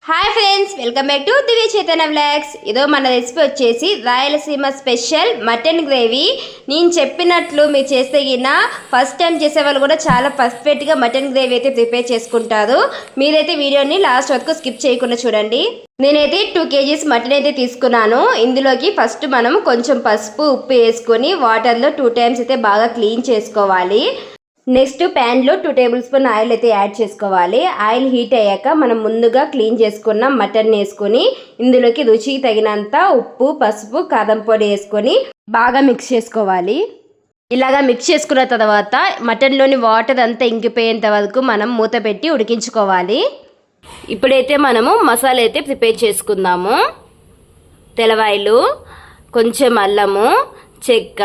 Hi friends, welcome back to Divya Chaitanya vlogs. ఇదో మన recipe వచ్చేసి రాయలసీమ స్పెషల్ మటన్ గ్రేవీ. నేను చెప్పినట్లు మీరు చేస్తే గిన ఫస్ట్ టైం చేసే వాళ్ళు కూడా చాలా పర్ఫెక్ట్గా మటన్ గ్రేవీ అయితే ప్రిపేర్ చేసుకుంటారు. మీరైతే వీడియోని లాస్ట్ వరకు స్కిప్ చేయకుండా చూడండి. నేనైతే 2 kgs మటన్ అయితే తీసుకున్నాను. ఇందులోకి ఫస్ట్ మనం కొంచెం పసుపు ఉప్పు వేసుకొని వాటర్లో 2 times అయితే బాగా క్లీన్ చేసుకోవాలి. నెక్స్ట్ ప్యాన్లో 2 టేబుల్ స్పూన్ ఆయిల్ అయితే యాడ్ చేసుకోవాలి. ఆయిల్ హీట్ అయ్యాక మనం ముందుగా క్లీన్ చేసుకున్న మటన్ వేసుకొని ఇందులోకి రుచికి తగినంత ఉప్పు పసుపు కారం పొడి వేసుకొని బాగా మిక్స్ చేసుకోవాలి. ఇలాగా మిక్స్ చేసుకున్న తర్వాత మటన్లోని వాటర్ అంతా ఇంకిపోయేంత వరకు మనం మూత పెట్టి ఉడికించుకోవాలి. ఇప్పుడైతే మనము మసాలా అయితే ప్రిపేర్ చేసుకుందాము. తెల్లవాయలు, కొంచెం అల్లము, చెక్క,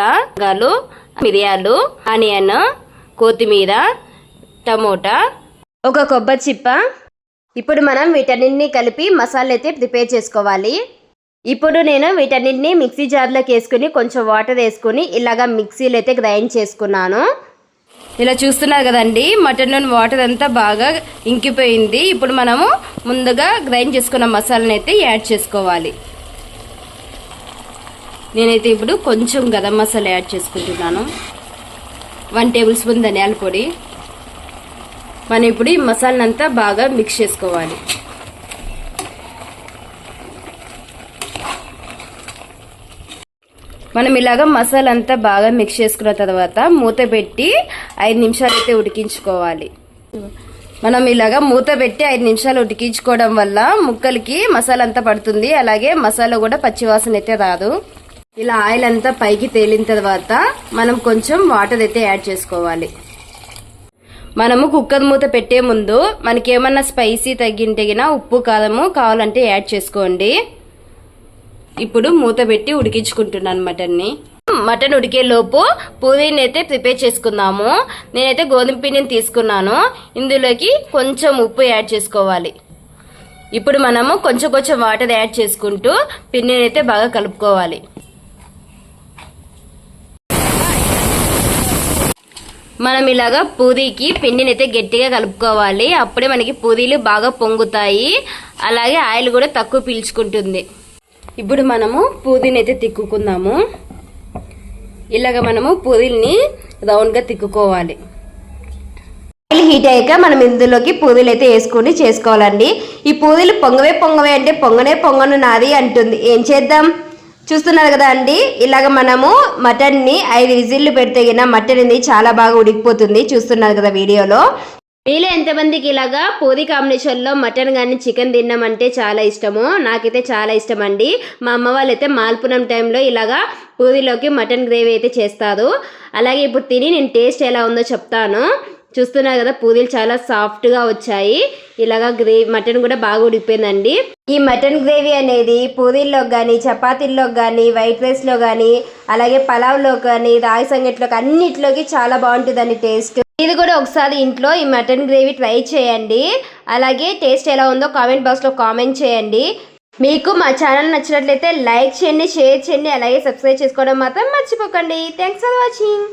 మిరియాలు, ఆనియన్, కొత్తిమీర, టమోటా, ఒక కొబ్బరి చిప్ప. ఇప్పుడు మనం వీటన్నింటినీ కలిపి మసాలా అయితే ప్రిపేర్ చేసుకోవాలి. ఇప్పుడు నేను వీటన్నింటినీ మిక్సీ జార్లోకి వేసుకుని కొంచెం వాటర్ వేసుకుని ఇలాగా మిక్సీలో అయితే గ్రైండ్ చేసుకున్నాను. ఇలా చూస్తున్నారు కదండి, మటన్లోని వాటర్ అంతా బాగా ఇంకిపోయింది. ఇప్పుడు మనము ముందుగా గ్రైండ్ చేసుకున్న మసాలాని అయితే యాడ్ చేసుకోవాలి. నేనైతే ఇప్పుడు కొంచెం గరం మసాలా యాడ్ చేసుకుంటున్నాను. 1 టేబుల్ స్పూన్ ధనియాల పొడి. మనం ఇప్పుడు ఈ మసాలానంతా బాగా మిక్స్ చేసుకోవాలి. మనం ఇలాగ మసాలా అంతా బాగా మిక్స్ చేసుకున్న తర్వాత మూత పెట్టి 5 నిమిషాలు అయితే ఉడికించుకోవాలి. మనం ఇలాగ మూత పెట్టి 5 నిమిషాలు ఉడికించుకోవడం వల్ల ముక్కలకి మసాలా అంతా పడుతుంది. అలాగే మసాలా కూడా పచ్చివాసన అయితే రాదు. ఇలా ఆయిల్ అంతా పైకి తేలిన తర్వాత మనం కొంచెం వాటర్ అయితే యాడ్ చేసుకోవాలి. మనము కుక్కర్ మూత పెట్టే ముందు మనకేమన్నా స్పైసీ తగ్గింటగిన ఉప్పు కారము కావాలంటే యాడ్ చేసుకోండి. ఇప్పుడు మూత పెట్టి ఉడికించుకుంటున్నాను మటన్ని. మటన్ ఉడికే లోపు పూరీని అయితే ప్రిపేర్ చేసుకుందాము. నేనైతే గోధుమ పిండిని తీసుకున్నాను. ఇందులోకి కొంచెం ఉప్పు యాడ్ చేసుకోవాలి. ఇప్పుడు మనము కొంచెం వాటర్ యాడ్ చేసుకుంటూ పిండిని అయితే బాగా కలుపుకోవాలి. మనం ఇలాగా పూరీకి పిండిని అయితే గట్టిగా కలుపుకోవాలి. అప్పుడే మనకి పూరీలు బాగా పొంగుతాయి. అలాగే ఆయిల్ కూడా తక్కువ పీల్చుకుంటుంది. ఇప్పుడు మనము పూరీని అయితే తిక్కుకుందాము. ఇలాగ మనము పూరీని రౌండ్గా తిక్కుకోవాలి. ఆయిల్ హీట్ అయ్యాక మనం ఇందులోకి పూరీలు అయితే వేసుకొని చేసుకోవాలండి. ఈ పూరీలు పొంగవే అంటే పొంగను నాది అంటుంది. ఏం చేద్దాం? చూస్తున్నారు కదా అండి, ఇలాగ మనము మటన్ని 5 విజిల్లు పెడితే గిన మటన్ అనేది చాలా బాగా ఉడికిపోతుంది. చూస్తున్నారు కదా వీడియోలో. మీలో ఎంతమందికి ఇలాగా పూరీ కాంబినేషన్లో మటన్ కానీ చికెన్ తినడం అంటే చాలా ఇష్టమో? నాకైతే చాలా ఇష్టం అండి. మా అమ్మ వాళ్ళు అయితే మాల్పునం టైంలో ఇలాగా పూరీలోకి మటన్ గ్రేవీ అయితే చేస్తారు. అలాగే ఇప్పుడు తిని నేను టేస్ట్ ఎలా ఉందో చెప్తాను. చూస్తున్నారు కదా, పూరీలు చాలా సాఫ్ట్గా వచ్చాయి. ఇలాగా మటన్ కూడా బాగా ఉడికిపోయిందండి. ఈ మటన్ గ్రేవీ అనేది పూరీల్లో కానీ చపాతీల్లో కానీ వైట్ రైస్లో కానీ అలాగే పలావ్లో కానీ రాగి సంగట్లోకి అన్నిట్లోకి చాలా బాగుంటుందండి టేస్ట్. ఇది కూడా ఒకసారి ఇంట్లో ఈ మటన్ గ్రేవీ ట్రై చేయండి. అలాగే టేస్ట్ ఎలా ఉందో కామెంట్ బాక్స్లో కామెంట్ చేయండి. మీకు మా ఛానల్ నచ్చినట్లయితే లైక్ చేయండి, షేర్ చేయండి, అలాగే సబ్స్క్రైబ్ చేసుకోవడం మాత్రం మర్చిపోకండి. Thanks for watching.